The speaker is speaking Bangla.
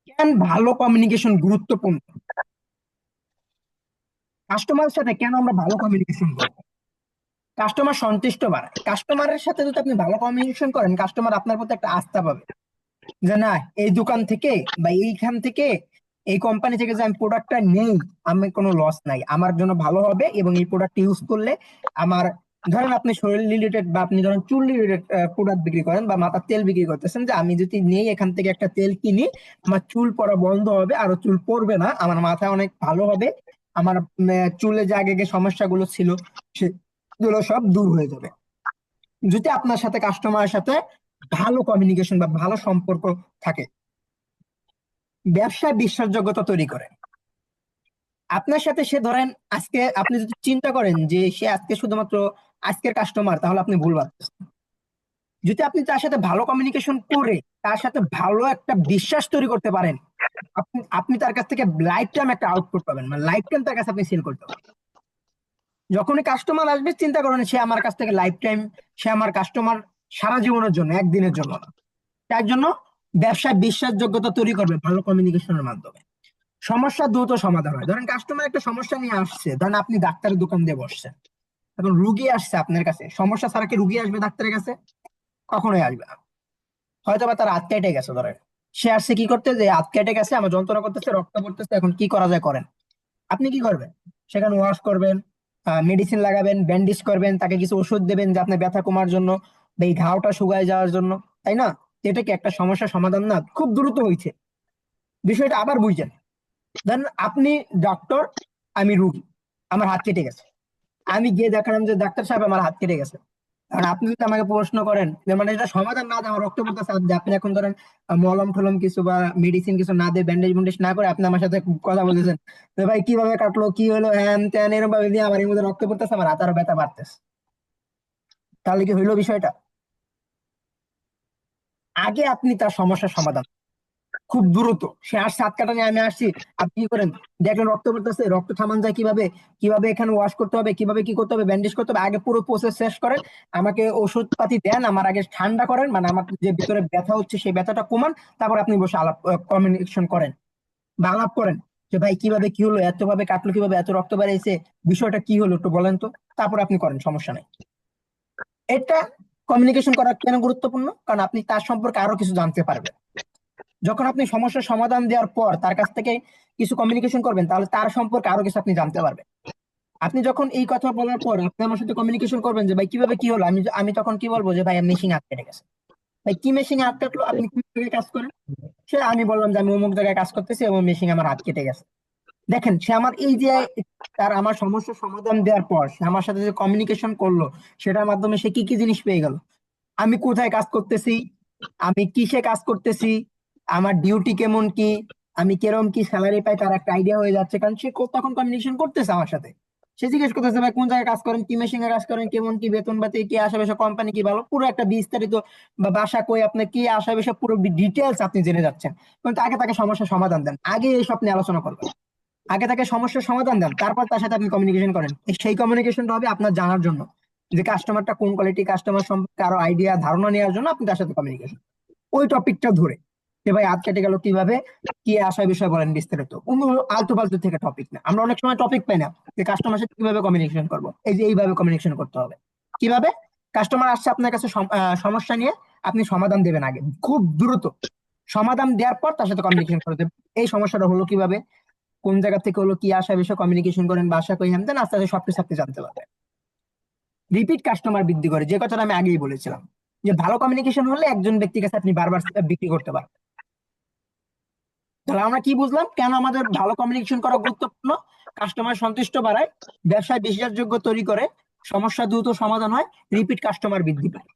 কেন ভালো কমিউনিকেশন গুরুত্বপূর্ণ? কাস্টমারের সাথে কেন আমরা ভালো কমিউনিকেশন করবো? কাস্টমার সন্তুষ্ট বাড়ায়। কাস্টমারের সাথে যদি আপনি ভালো কমিউনিকেশন করেন, কাস্টমার আপনার প্রতি একটা আস্থা পাবে যে না, এই দোকান থেকে বা এইখান থেকে, এই কোম্পানি থেকে যে আমি প্রোডাক্টটা নেই, আমি কোনো লস নাই, আমার জন্য ভালো হবে। এবং এই প্রোডাক্ট ইউজ করলে আমার, ধরেন আপনি শরীর রিলেটেড বা আপনি ধরেন চুল রিলেটেড প্রোডাক্ট বিক্রি করেন বা মাথার তেল বিক্রি করতেছেন, যে আমি যদি নেই এখান থেকে একটা তেল কিনি, আমার চুল পড়া বন্ধ হবে, আরো চুল পড়বে না, আমার মাথা অনেক ভালো হবে, আমার চুলে যে আগে যে সমস্যাগুলো ছিল সেগুলো সব দূর হয়ে যাবে। যদি আপনার সাথে কাস্টমারের সাথে ভালো কমিউনিকেশন বা ভালো সম্পর্ক থাকে, ব্যবসায় বিশ্বাসযোগ্যতা তৈরি করে। আপনার সাথে সে, ধরেন আজকে আপনি যদি চিন্তা করেন যে সে আজকে শুধুমাত্র আজকের কাস্টমার, তাহলে আপনি ভুল ভাবতেছেন। যদি আপনি তার সাথে ভালো কমিউনিকেশন করে তার সাথে ভালো একটা বিশ্বাস তৈরি করতে পারেন, আপনি আপনি তার কাছ থেকে লাইফ টাইম একটা আউটপুট পাবেন, মানে লাইফ টাইম তার কাছে আপনি সেল করতে পারবেন। যখনই কাস্টমার আসবে চিন্তা করেন সে আমার কাছ থেকে লাইফ টাইম, সে আমার কাস্টমার সারা জীবনের জন্য, একদিনের জন্য না। তার জন্য ব্যবসায় বিশ্বাসযোগ্যতা তৈরি করবে ভালো কমিউনিকেশনের মাধ্যমে। সমস্যা দ্রুত সমাধান হয়। ধরেন কাস্টমার একটা সমস্যা নিয়ে আসছে, ধরেন আপনি ডাক্তারের দোকান দিয়ে বসছেন, এখন রুগী আসছে আপনার কাছে, সমস্যা ছাড়া কি রুগী আসবে ডাক্তারের কাছে? কখনোই আসবে না। হয়তো বা তার হাত কেটে গেছে, ধরেন সে আসছে কি করতে, যে হাত কেটে গেছে, আমার যন্ত্রণা করতেছে, রক্ত পড়তেছে, এখন কি করা যায় করেন। আপনি কি করবেন? সেখানে ওয়াশ করবেন, মেডিসিন লাগাবেন, ব্যান্ডেজ করবেন, তাকে কিছু ওষুধ দেবেন যে আপনার ব্যথা কমার জন্য বা এই ঘাওটা শুকায় যাওয়ার জন্য, তাই না? এটা কি একটা সমস্যার সমাধান না? খুব দ্রুত হয়েছে। বিষয়টা আবার বুঝছেন। ধরেন আপনি ডক্টর, আমি রুগী, আমার হাত কেটে গেছে, আমি গিয়ে দেখালাম যে ডাক্তার সাহেব আমার হাত কেটে গেছে। কারণ আপনি যদি আমাকে প্রশ্ন করেন যে মানে এটা সমাধান না দেয়, আমার রক্ত পড়তেছে, যে আপনি এখন ধরেন মলম টলম কিছু বা মেডিসিন কিছু না দিয়ে, ব্যান্ডেজ ব্যান্ডেজ না করে আপনি আমার সাথে কথা বলতেছেন যে ভাই কিভাবে কাটলো, কি হলো, হ্যান ত্যান, এরকম ভাবে দিয়ে আমার এর মধ্যে রক্ত পড়তেছে, আমার হাত আরো ব্যথা বাড়তেছে, তাহলে কি হইলো বিষয়টা? আগে আপনি তার সমস্যার সমাধান, খুব দ্রুত। সে আসছে হাত কাটা নিয়ে, আমি আসছি, আপনি কি করেন? দেখলেন রক্ত পড়তেছে, রক্ত থামান যায় কিভাবে, কিভাবে এখানে ওয়াশ করতে হবে, কিভাবে কি করতে হবে, ব্যান্ডেজ করতে হবে, আগে পুরো প্রসেস শেষ করেন। আমাকে ওষুধ পাতি দেন, আমার আগে ঠান্ডা করেন, মানে আমার যে ভিতরে ব্যথা হচ্ছে সেই ব্যথাটা কমান। তারপর আপনি বসে আলাপ, কমিউনিকেশন করেন বা আলাপ করেন যে ভাই কিভাবে কি হলো, এত ভাবে কাটলো কিভাবে, এত রক্ত বেরিয়েছে, বিষয়টা কি হলো একটু বলেন তো। তারপর আপনি করেন, সমস্যা নাই। এটা কমিউনিকেশন করা কেন গুরুত্বপূর্ণ? কারণ আপনি তার সম্পর্কে আরো কিছু জানতে পারবেন। যখন আপনি সমস্যার সমাধান দেওয়ার পর তার কাছ থেকে কিছু কমিউনিকেশন করবেন, তাহলে তার সম্পর্কে আরো কিছু আপনি জানতে পারবেন। আপনি যখন এই কথা বলার পর আপনি আমার সাথে কমিউনিকেশন করবেন যে ভাই কিভাবে কি হলো, আমি আমি তখন কি বলবো, যে ভাই মেশিন হাত কেটে গেছে। ভাই কি মেশিন হাত কাটলো, আপনি কোন জায়গায় কাজ করেন? সে, আমি বললাম যে আমি অমুক জায়গায় কাজ করতেছি এবং মেশিন আমার হাত কেটে গেছে। দেখেন সে আমার এই যে, তার আমার সমস্যার সমাধান দেওয়ার পর সে আমার সাথে যে কমিউনিকেশন করলো, সেটার মাধ্যমে সে কি কি জিনিস পেয়ে গেল। আমি কোথায় কাজ করতেছি, আমি কিসে কাজ করতেছি, আমার ডিউটি কেমন কি, আমি কিরকম কি স্যালারি পাই, তার একটা আইডিয়া হয়ে যাচ্ছে। কারণ সে তখন কমিউনিকেশন করতেছে আমার সাথে। সে জিজ্ঞেস করতেছে ভাই কোন জায়গায় কাজ করেন, কি মেশিনে কাজ করেন, কেমন কি বেতন বাতি, কি আশেপাশে কোম্পানি কি ভালো, পুরো একটা বিস্তারিত, বা বাসা কই, আপনার কি আশেপাশে পুরো ডিটেলস আপনি জেনে যাচ্ছেন। কিন্তু আগে তাকে সমস্যার সমাধান দেন, আগে এই সব নিয়ে আলোচনা করবেন। আগে তাকে সমস্যার সমাধান দেন, তারপর তার সাথে আপনি কমিউনিকেশন করেন। সেই কমিউনিকেশনটা হবে আপনার জানার জন্য যে কাস্টমারটা কোন কোয়ালিটি, কাস্টমার সম্পর্কে আরো আইডিয়া ধারণা নেওয়ার জন্য আপনি তার সাথে কমিউনিকেশন, ওই টপিকটা ধরে যে ভাই হাত কেটে গেল কিভাবে, কি আসার বিষয় বলেন বিস্তারিত, অন্য আলতু ফালতু থেকে টপিক না। আমরা অনেক সময় টপিক পাই না যে কাস্টমার সাথে কিভাবে কমিউনিকেশন করবো, এই যে এইভাবে কমিউনিকেশন করতে হবে। কিভাবে? কাস্টমার আসছে আপনার কাছে সমস্যা নিয়ে, আপনি সমাধান দেবেন আগে, খুব দ্রুত সমাধান দেওয়ার পর তার সাথে কমিউনিকেশন করতে হবে। এই সমস্যাটা হলো কিভাবে, কোন জায়গা থেকে হলো, কি আশা বিষয়ে কমিউনিকেশন করেন, বাসা কই, হ্যান আস্তে আস্তে সবকিছু আপনি জানতে পারবেন। রিপিট কাস্টমার বৃদ্ধি করে, যে কথাটা আমি আগেই বলেছিলাম, যে ভালো কমিউনিকেশন হলে একজন ব্যক্তির কাছে আপনি বারবার বিক্রি করতে পারবেন। তাহলে আমরা কি বুঝলাম কেন আমাদের ভালো কমিউনিকেশন করা গুরুত্বপূর্ণ? কাস্টমার সন্তুষ্ট বাড়ায়, ব্যবসায় বিশ্বাসযোগ্য তৈরি করে, সমস্যা দ্রুত সমাধান হয়, রিপিট কাস্টমার বৃদ্ধি পায়।